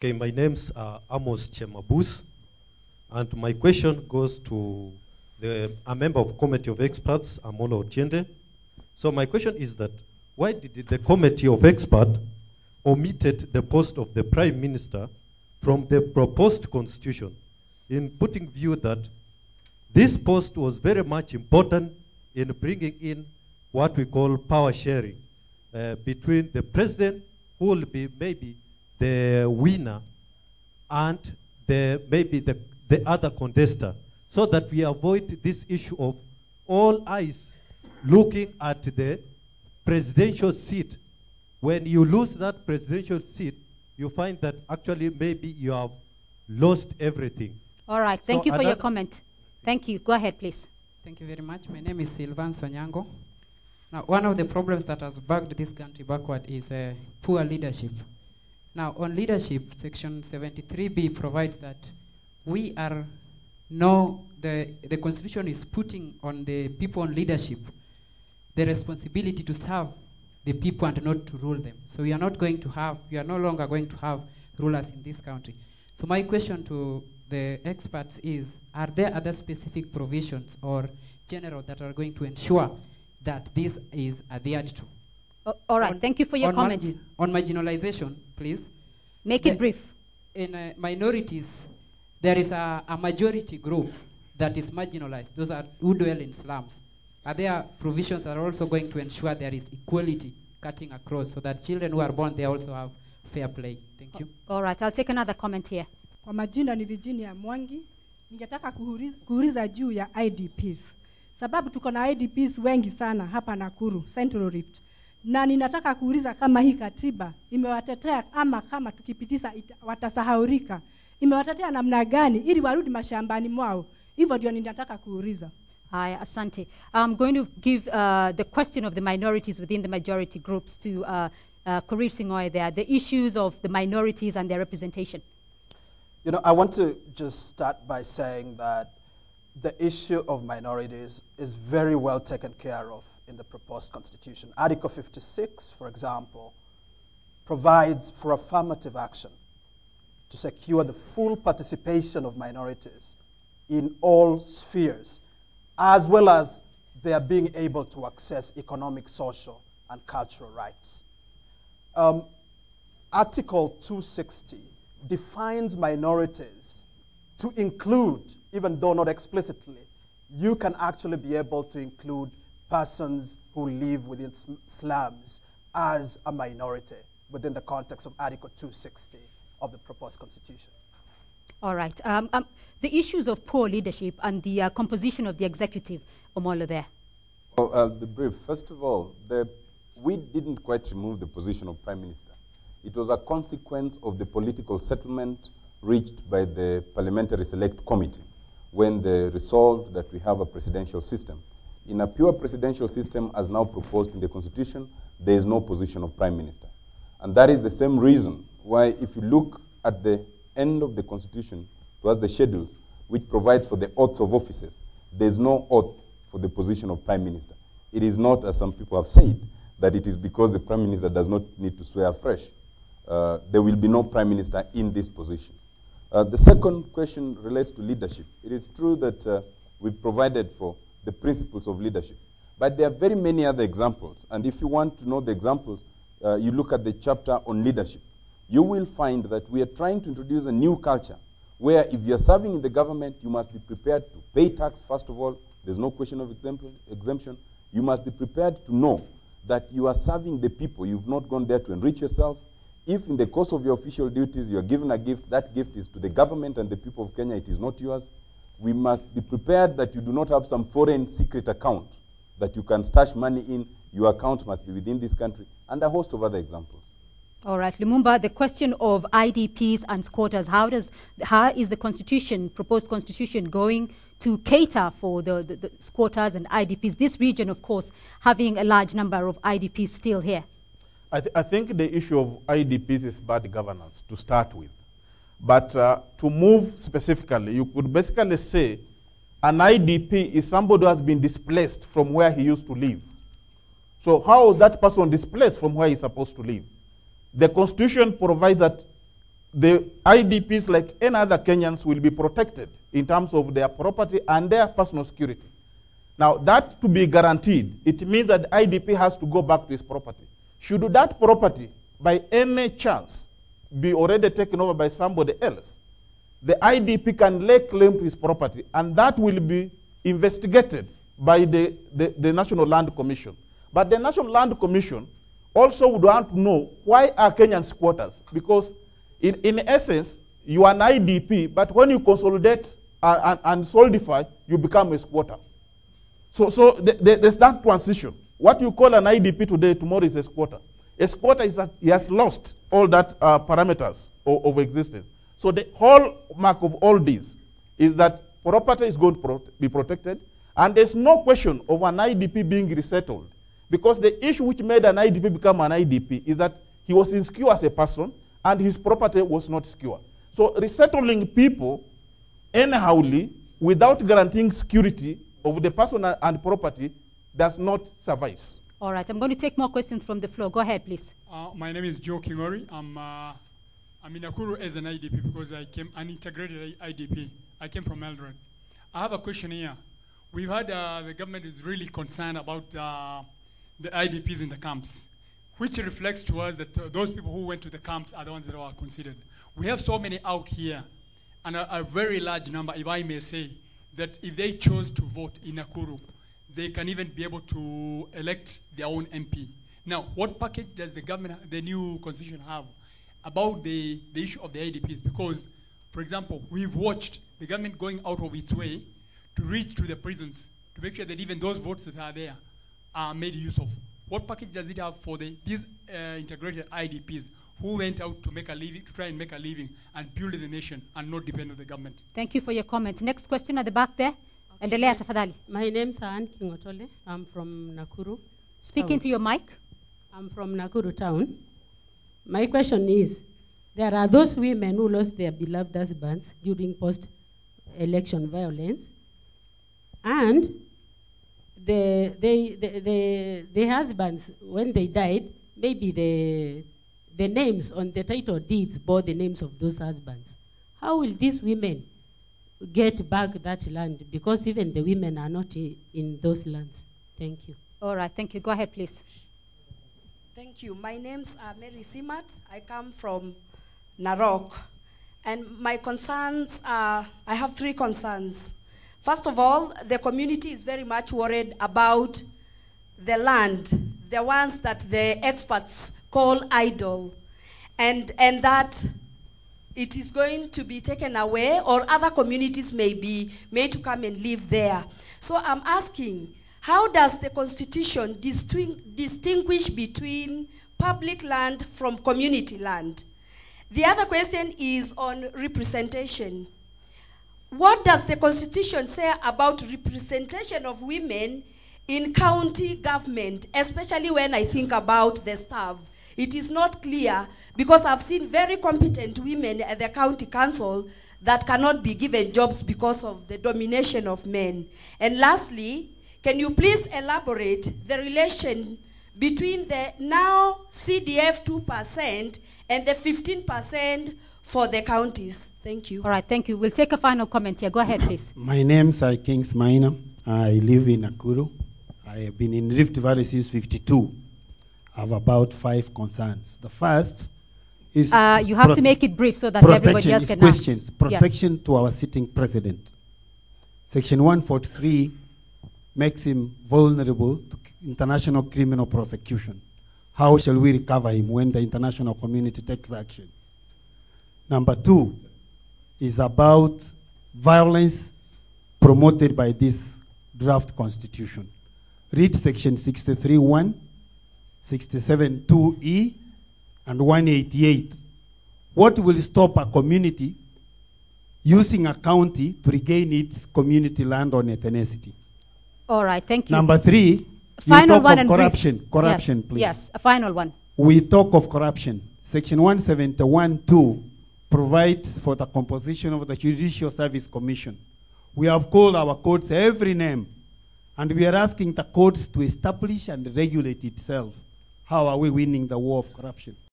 Okay, my name's Amos Chemabus, and my question goes to a member of Committee of Experts, Amolo Otiende. So my question is that, why did the Committee of Experts omitted the post of the Prime Minister from the proposed constitution, in putting view that this post was very much important in bringing in what we call power sharing between the president, who will be maybe the winner, and maybe the other contestant, so that we avoid this issue of all eyes looking at the presidential seat. When you lose that presidential seat, you find that actually maybe you have lost everything. All right, thank you for your comment. Thank you. Go ahead, please. Thank you very much. My name is Silvan Sonyango. Now, one of the problems that has bugged this country backward is poor leadership. Now, on leadership, Section 73B provides that we are the Constitution is putting on the people on leadership the responsibility to serve the people and not to rule them. So we are no longer going to have rulers in this country. So my question to the experts is, are there other specific provisions or general that are going to ensure that this is adhered to? All right, thank you for your comment. On marginalization, please. Make it brief. In minorities, there is a majority group that is marginalized. Those are who dwell in slums. Are there provisions that are also going to ensure there is equality cutting across, so that children who are born, they also have fair play? Thank you. All right, I'll take another comment here. Kwa majina ni Virginia Mwangi. Ningetaka kuuliza juu ya IDPs. Sababu tuko na IDPs wengi sana hapa Nakuru, Central Rift. Na ninataka kuuliza kama hii katiba imewatetea, ama kama tukipitisha watasahaurika. Imewatetea namna gani ili warudi mashambani mwao? Hivyo ndio ninataka kuuliza. Hi, Asante. I'm going to give the question of the minorities within the majority groups to Korir Singoy there, the issues of the minorities and their representation. You know, I want to just start by saying that the issue of minorities is very well taken care of in the proposed constitution. Article 56, for example, provides for affirmative action to secure the full participation of minorities in all spheres, as well as their being able to access economic, social, and cultural rights. Article 260 defines minorities to include, even though not explicitly, you can actually be able to include persons who live within slums as a minority within the context of Article 260 of the proposed constitution. All right. The issues of poor leadership and the composition of the executive, Omolo there. Well, I'll be brief. First of all, we didn't quite remove the position of Prime Minister. It was a consequence of the political settlement reached by the Parliamentary Select Committee when they resolved that we have a presidential system. In a pure presidential system, as now proposed in the Constitution, there is no position of Prime Minister. And that is the same reason why, if you look at the end of the Constitution, towards the schedules, which provides for the oaths of offices, there is no oath for the position of Prime Minister. It is not, as some people have said, that it is because the Prime Minister does not need to swear afresh. There will be no Prime Minister in this position. The second question relates to leadership. It is true that we've provided for the principles of leadership, but there are very many other examples. And if you want to know the examples, you look at the chapter on leadership. You will find that we are trying to introduce a new culture where if you're serving in the government, you must be prepared to pay tax, first of all. There's no question of exemption. You must be prepared to know that you are serving the people. You've not gone there to enrich yourself. If in the course of your official duties you are given a gift, that gift is to the government and the people of Kenya, it is not yours. We must be prepared that you do not have some foreign secret account that you can stash money in. Your account must be within this country, and a host of other examples. All right, Lumumba, the question of IDPs and squatters, how is the constitution, proposed constitution, going to cater for the squatters and IDPs? This region, of course, having a large number of IDPs still here. I think the issue of IDPs is bad governance to start with. But to move specifically, you could basically say an IDP is somebody who has been displaced from where he used to live. So how is that person displaced from where he's supposed to live? The Constitution provides that the IDPs, like any other Kenyans, will be protected in terms of their property and their personal security. Now, that to be guaranteed, it means that the IDP has to go back to his property. Should that property, by any chance, be already taken over by somebody else, the IDP can lay claim to his property, and that will be investigated by the National Land Commission. But the National Land Commission also would want to know, why are Kenyan squatters? Because in essence, you are an IDP, but when you consolidate and solidify, you become a squatter. So there's that transition. What you call an IDP today, tomorrow is a squatter. A squatter is that he has lost all that parameters of existence. So the hallmark of all this is that property is going to be protected, and there's no question of an IDP being resettled. Because the issue which made an IDP become an IDP is that he was insecure as a person, and his property was not secure. So resettling people anyhowly, without guaranteeing security of the person and property, does not suffice. All right, I'm going to take more questions from the floor. Go ahead, please. My name is Joe Kingori. I'm in Nakuru as an IDP because I came an integrated IDP. I came from Eldoret. I have a question here. We've heard the government is really concerned about the IDPs in the camps, which reflects to us that those people who went to the camps are the ones that are considered. We have so many out here, and a very large number, if I may say, that if they chose to vote in Nakuru, they can even be able to elect their own MP. Now, what package does the government, the new constitution, have about the issue of the IDPs? Because, for example, we've watched the government going out of its way to reach to the prisons to make sure that even those votes that are there are made use of. What package does it have for these integrated IDPs who went out to make a living, to try and make a living and build the nation and not depend on the government? Thank you for your comment. Next question at the back there. Endelea tafadhali. My name's Ann Kingotole. I'm from Nakuru. Speak into your mic. I'm from Nakuru town. My question is, there are those women who lost their beloved husbands during post-election violence, and the husbands, when they died, maybe the names on the title deeds bore the names of those husbands. How will these women get back that land? Because even the women are not in those lands. Thank you. All right, thank you. Go ahead, please. Thank you. My name's Mary Simat. I come from Narok. And my concerns are, I have 3 concerns. First of all, the community is very much worried about the land, the ones that the experts call idle, and that it is going to be taken away, or other communities may be made to come and live there. So I'm asking, how does the Constitution distinguish between public land from community land? The other question is on representation. What does the Constitution say about representation of women in county government, especially when I think about the staff? It is not clear, because I've seen very competent women at the county council that cannot be given jobs because of the domination of men. And lastly, can you please elaborate the relation between the now CDF 2% and the 15% for the counties? Thank you. All right, thank you. We'll take a final comment here. Go ahead, please. My name's Kings Maina. I live in Nakuru. I have been in Rift Valley since '52. I have about 5 concerns. The first is you have to make it brief so that everybody else can questions. ask. Protection Yes. to our sitting president. Section 143 makes him vulnerable to international criminal prosecution. How shall we recover him when the international community takes action? Number 2 is about violence promoted by this draft constitution. Read section 63(1), 67(2)(e), and 188. What will stop a community using a county to regain its community land on ethnicity? All right, thank you. Number 3, final you one talk and of corruption. brief. Corruption, Yes, please. yes, a final one. We talk of corruption. Section 171(2) provides for the composition of the Judicial Service Commission. We have called our courts every name, and we are asking the courts to establish and regulate itself. How are we winning the war of corruption?